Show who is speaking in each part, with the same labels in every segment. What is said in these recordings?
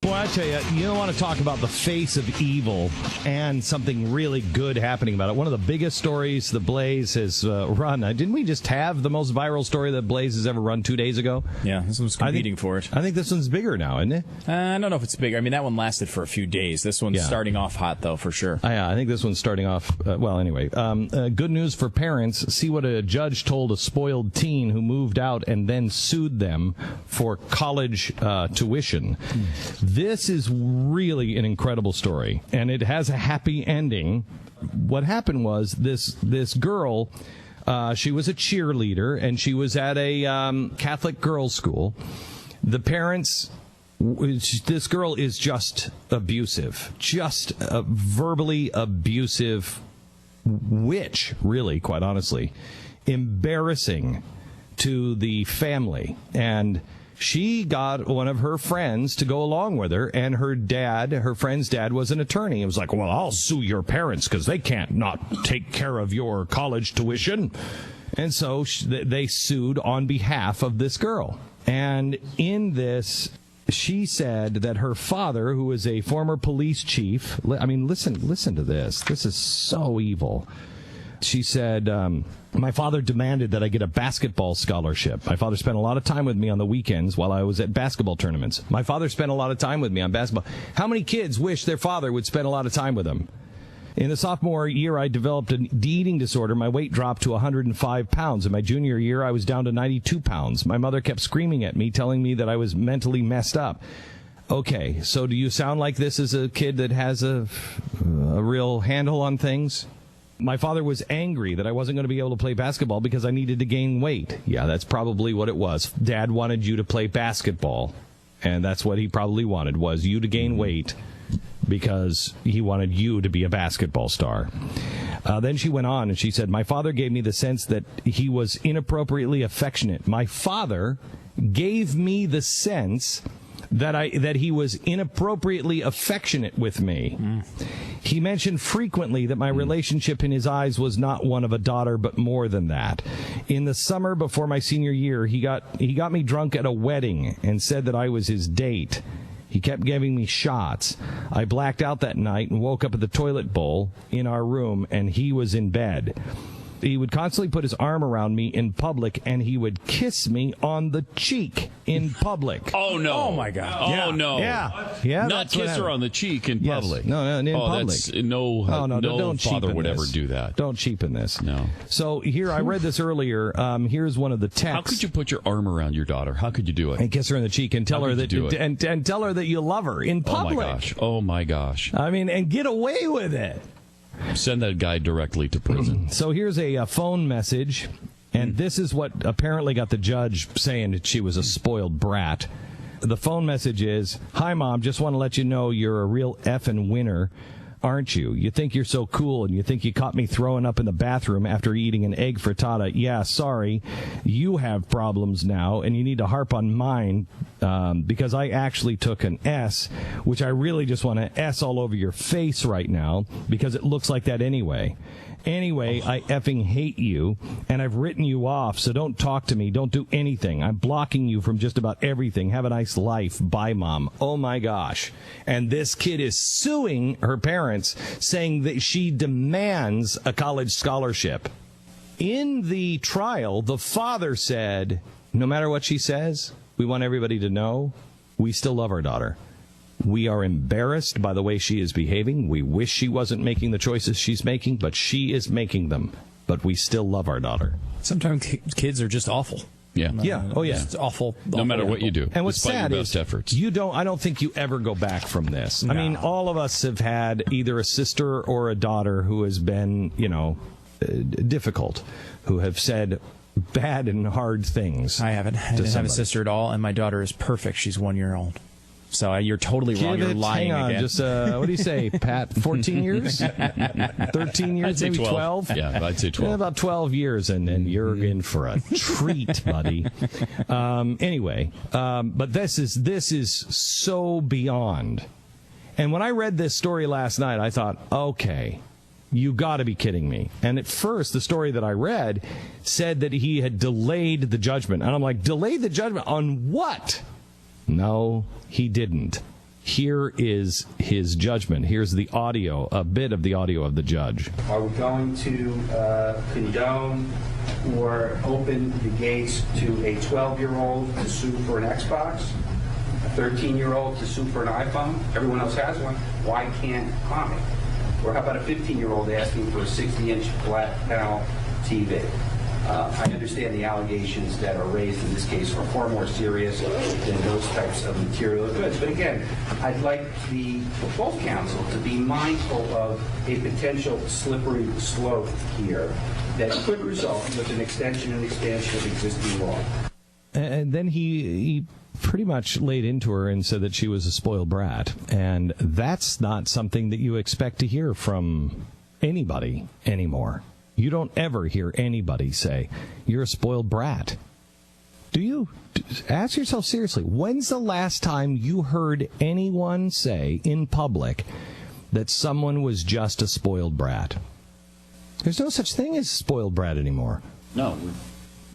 Speaker 1: Well, I tell you, you don't want to talk about the face of evil and something really good happening about it. One of the biggest stories the Blaze has run. Didn't we just have the most viral story that Blaze has ever run 2 days ago?
Speaker 2: Yeah, this one's competing for it.
Speaker 1: I think this one's bigger now, isn't it?
Speaker 2: I don't know if it's bigger. I mean, that one lasted for a few days. This one's starting off hot, though, for sure.
Speaker 1: Yeah, I think this one's starting off, anyway. Good news for parents. See what a judge told a spoiled teen who moved out and then sued them for college tuition. This is really an incredible story, and it has a happy ending. What happened was this girl, she was a cheerleader, and she was at a Catholic girls' school. The parents, this girl is just abusive, just a verbally abusive witch, really, quite honestly. Embarrassing to the family, and she got one of her friends to go along with her, and her friend's dad was an attorney. It was like, well, I'll sue your parents because they can't not take care of your college tuition. And so they sued on behalf of this girl. And in this, she said that her father, who is a former police chief, I mean, listen to this. This is so evil. She said, my father demanded that I get a basketball scholarship. My father spent a lot of time with me on the weekends while I was at basketball tournaments. My father spent a lot of time with me on basketball. How many kids wish their father would spend a lot of time with them? In the sophomore year, I developed an eating disorder. My weight dropped to 105 pounds. In my junior year, I was down to 92 pounds. My mother kept screaming at me, telling me that I was mentally messed up. Okay, so do you sound like this is a kid that has a real handle on things? My father was angry that I wasn't going to be able to play basketball because I needed to gain weight. Yeah, that's probably what it was. Dad wanted you to play basketball, and that's what he probably wanted, was you to gain weight because he wanted you to be a basketball star. Then she went on, and she said, my father gave me the sense that he was inappropriately affectionate. My father gave me the sense that he was inappropriately affectionate with me. He mentioned frequently that my relationship in his eyes was not one of a daughter, but more than that. In the summer before my senior year, he got me drunk at a wedding and said that I was his date. He kept giving me shots. I blacked out that night and woke up at the toilet bowl in our room, and he was in bed. He would constantly put his arm around me in public, and he would kiss me on the cheek in public.
Speaker 3: Oh, no.
Speaker 2: Oh, my God.
Speaker 3: Oh, no.
Speaker 1: Yeah.
Speaker 3: Not kiss her on the cheek in public.
Speaker 1: No, in public.
Speaker 3: That's, no
Speaker 1: don't
Speaker 3: father would
Speaker 1: this.
Speaker 3: ever do that.
Speaker 1: Don't cheapen this.
Speaker 3: No.
Speaker 1: So here, I read this earlier. Here's one of the texts.
Speaker 3: How could you put your arm around your daughter? How could you do it?
Speaker 1: And kiss her in the cheek and tell her that and tell her that you love her in public.
Speaker 3: Oh, my gosh.
Speaker 1: I mean, and get away with it.
Speaker 3: Send that guy directly to prison.
Speaker 1: So here's a phone message, and this is what apparently got the judge saying that she was a spoiled brat. The phone message is, hi, Mom, just want to let you know you're a real effing winner, aren't you? You think you're so cool, and you think you caught me throwing up in the bathroom after eating an egg frittata. Yeah, sorry. You have problems now, and you need to harp on mine because I actually took an S, which I really just want to S all over your face right now because it looks like that anyway. Anyway, I effing hate you, and I've written you off, so don't talk to me. Don't do anything. I'm blocking you from just about everything. Have a nice life. Bye, Mom. Oh, my gosh. And this kid is suing her parents, saying that she demands a college scholarship. In the trial, the father said, no matter what she says, we want everybody to know we still love our daughter. We are embarrassed by the way she is behaving. We wish she wasn't making the choices she's making, but she is making them. But we still love our daughter.
Speaker 2: Sometimes kids are just awful.
Speaker 3: Yeah.
Speaker 1: Oh, yeah.
Speaker 2: It's awful.
Speaker 3: No matter what you do.
Speaker 1: And what's sad
Speaker 3: your best
Speaker 1: is
Speaker 3: efforts.
Speaker 1: I don't think you ever go back from this.
Speaker 2: No.
Speaker 1: I mean, all of us have had either a sister or a daughter who has been, difficult, who have said bad and hard things.
Speaker 2: I haven't. I didn't have a sister at all, and my daughter is perfect. She's 1 year old. So you're totally wrong. You're lying
Speaker 1: hang on,
Speaker 2: again.
Speaker 1: Just, what do you say, Pat? 14 years? 13 years?
Speaker 3: I'd say
Speaker 1: maybe
Speaker 3: 12. Yeah, I'd say 12.
Speaker 1: About 12 years, and you're in for a treat, buddy. Anyway, but this is so beyond. And when I read this story last night, I thought, okay, you got to be kidding me. And at first, the story that I read said that he had delayed the judgment. And I'm like, delayed the judgment on what? No, he didn't. Here is his judgment. Here's the audio, a bit of the audio of the judge.
Speaker 4: Are we going to condone or open the gates to a 12-year-old to sue for an Xbox, a 13-year-old to sue for an iPhone? Everyone else has one. Why can't I? Or how about a 15-year-old asking for a 60-inch flat panel TV? I understand the allegations that are raised in this case are far more serious than those types of material goods. But again, I'd like the both counsel to be mindful of a potential slippery slope here that could result with an extension and expansion of existing law.
Speaker 1: And then he pretty much laid into her and said that she was a spoiled brat. And that's not something that you expect to hear from anybody anymore. You don't ever hear anybody say, you're a spoiled brat. Do you? Ask yourself seriously, when's the last time you heard anyone say in public that someone was just a spoiled brat? There's no such thing as spoiled brat anymore.
Speaker 3: No,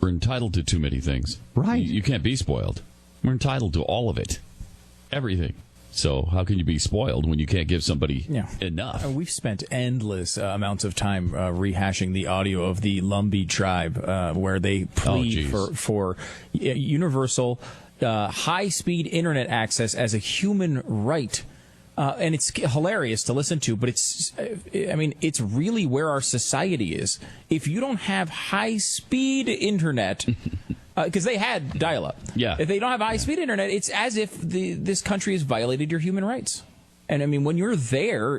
Speaker 3: we're entitled to too many things.
Speaker 1: Right.
Speaker 3: You can't be spoiled. We're entitled to all of it. Everything. So how can you be spoiled when you can't give somebody enough?
Speaker 2: We've spent endless amounts of time rehashing the audio of the Lumbee tribe where they plead for universal high-speed internet access as a human right. And it's hilarious to listen to, but it's really where our society is. If you don't have high-speed internet... Because they had dial-up.
Speaker 3: Yeah.
Speaker 2: If they don't have high-speed internet, it's as if this country has violated your human rights. And, I mean, when you're there,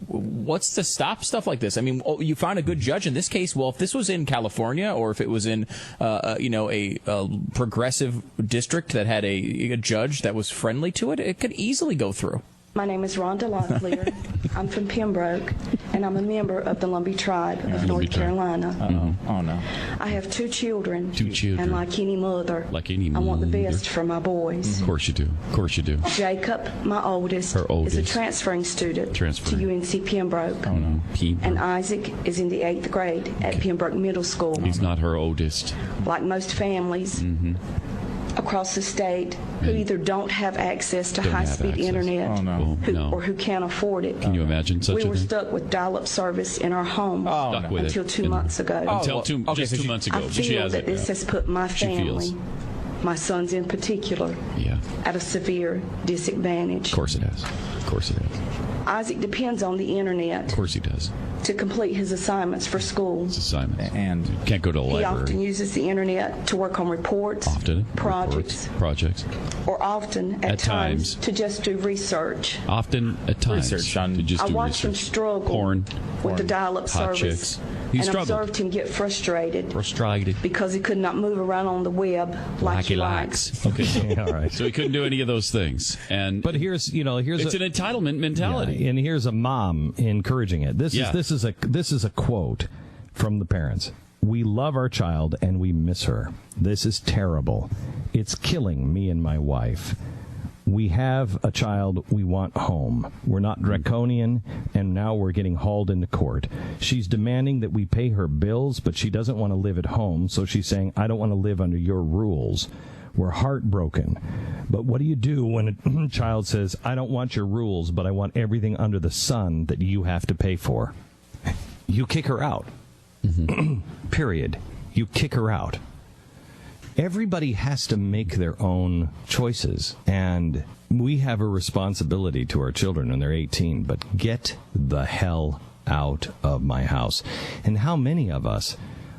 Speaker 2: what's to stop stuff like this? I mean, you found a good judge in this case. Well, if this was in California or if it was in, a progressive district that had a judge that was friendly to it, it could easily go through.
Speaker 5: My name is Rhonda Locklear. I'm from Pembroke, and I'm a member of the Lumbee tribe of North Carolina.
Speaker 2: Oh, no.
Speaker 5: I have two children.
Speaker 3: And
Speaker 5: like any mother, I want the best for my boys.
Speaker 3: Of course you do. Of course you do.
Speaker 5: Jacob, my oldest, is a transferring student to UNC Pembroke.
Speaker 3: Oh, no.
Speaker 5: And Isaac is in the 8th grade at Pembroke Middle School.
Speaker 3: He's not her oldest.
Speaker 5: Like most families across the state who either don't have access to high-speed internet or who can't afford it.
Speaker 3: Can you imagine such a thing?
Speaker 5: We were stuck with dial-up service in our home until 2 months ago.
Speaker 3: Until 2 months ago.
Speaker 5: I feel that this has put my family, my sons in particular, at a severe disadvantage.
Speaker 3: Of course it has. Of course it has.
Speaker 5: Isaac depends on the internet.
Speaker 3: Of course he does.
Speaker 5: To complete his assignments for school.
Speaker 3: His assignments. And can't go to a library.
Speaker 5: He often uses the internet to work on reports, projects, or often at times to just do research.
Speaker 3: Often at times to just
Speaker 5: I
Speaker 3: do
Speaker 5: watched him struggle with the dial-up service, and observed him get frustrated because he could not move around on the web like he likes.
Speaker 3: Okay, all right. So he couldn't do any of those things. But
Speaker 1: here's
Speaker 3: it's an entitlement mentality.
Speaker 1: And here's a mom encouraging it. This is a quote from the parents. We love our child and we miss her. This is terrible. It's killing me and my wife. We have a child we want home. We're not draconian, and now we're getting hauled into court. She's demanding that we pay her bills, but she doesn't want to live at home, so she's saying, I don't want to live under your rules. We're heartbroken. But what do you do when a child says, I don't want your rules, but I want everything under the sun that you have to pay for? You kick her out. Period. You kick her out. Everybody has to make their own choices, and we have a responsibility to our children when they're 18, but get the hell out of my house. And how many of us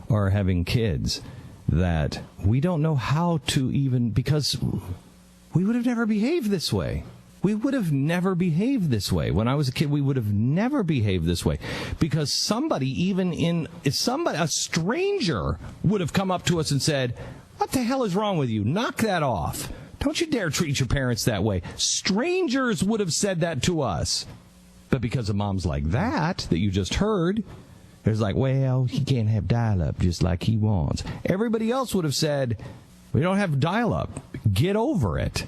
Speaker 1: are having kids that we don't know how to even, because we would have never behaved this way. We would have never behaved this way. When I was a kid, we would have never behaved this way. Because somebody, a stranger would have come up to us and said, what the hell is wrong with you? Knock that off. Don't you dare treat your parents that way. Strangers would have said that to us. But because of moms like that you just heard, there's like, well, he can't have dial-up just like he wants. Everybody else would have said, we don't have dial-up. Get over it.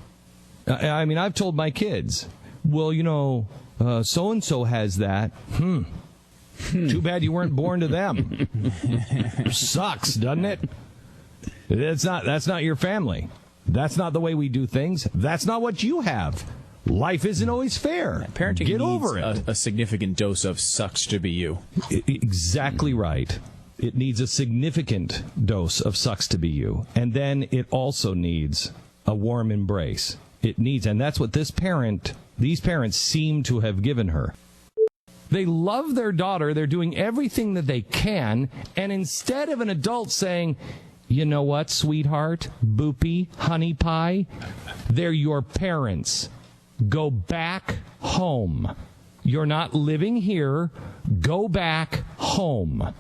Speaker 1: I mean, I've told my kids, well, so-and-so has that. Too bad you weren't born to them. Sucks, doesn't it? That's not your family. That's not the way we do things. That's not what you have. Life isn't always fair.
Speaker 2: Parenting
Speaker 1: Get
Speaker 2: needs
Speaker 1: over it.
Speaker 2: A significant dose of sucks to be you.
Speaker 1: Exactly right. It needs a significant dose of sucks to be you. And then it also needs a warm embrace. It needs, and that's what these parents seem to have given her. They love their daughter. They're doing everything that they can. And instead of an adult saying, you know what, sweetheart, boopy, honey pie, they're your parents. Go back home. You're not living here. Go back home.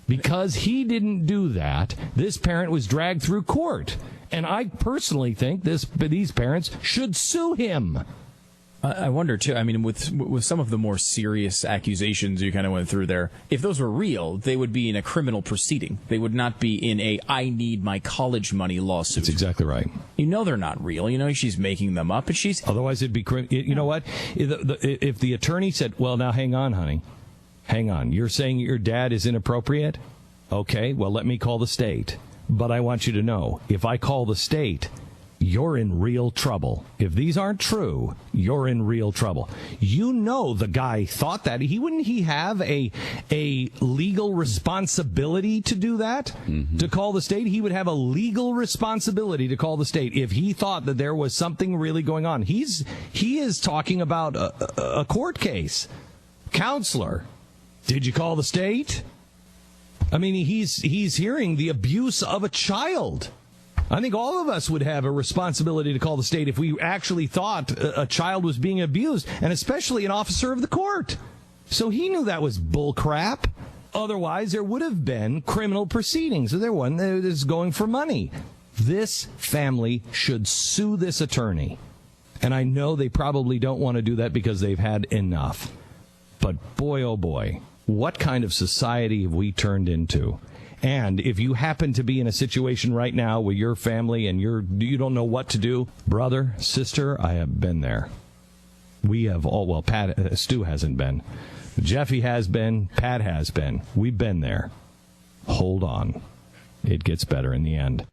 Speaker 1: Because he didn't do that, this parent was dragged through court. And I personally think these parents should sue him.
Speaker 2: I wonder, too, I mean, with some of the more serious accusations you kind of went through there, if those were real, they would be in a criminal proceeding. They would not be in a I need my college money lawsuit.
Speaker 1: That's exactly right.
Speaker 2: You know they're not real. You know she's making them up. And
Speaker 1: Otherwise, it'd be you know what? If the attorney said, well, now hang on, honey. Hang on. You're saying your dad is inappropriate? Okay, well, let me call the state. But I want you to know, if I call the state, you're in real trouble. If these aren't true, you're in real trouble. You know the guy thought that. Wouldn't he have a legal responsibility to do that? Mm-hmm. To call the state? He would have a legal responsibility to call the state if he thought that there was something really going on. He is talking about a court case. Counselor, did you call the state? I mean, he's hearing the abuse of a child. I think all of us would have a responsibility to call the state if we actually thought a child was being abused, and especially an officer of the court. So he knew that was bull crap. Otherwise, there would have been criminal proceedings. There one that is going for money. This family should sue this attorney. And I know they probably don't want to do that because they've had enough. But boy, oh boy, what kind of society have we turned into? And if you happen to be in a situation right now with your family and you don't know what to do, brother, sister, I have been there. We have all, well, Stu hasn't been. Jeffy has been. Pat has been. We've been there. Hold on. It gets better in the end.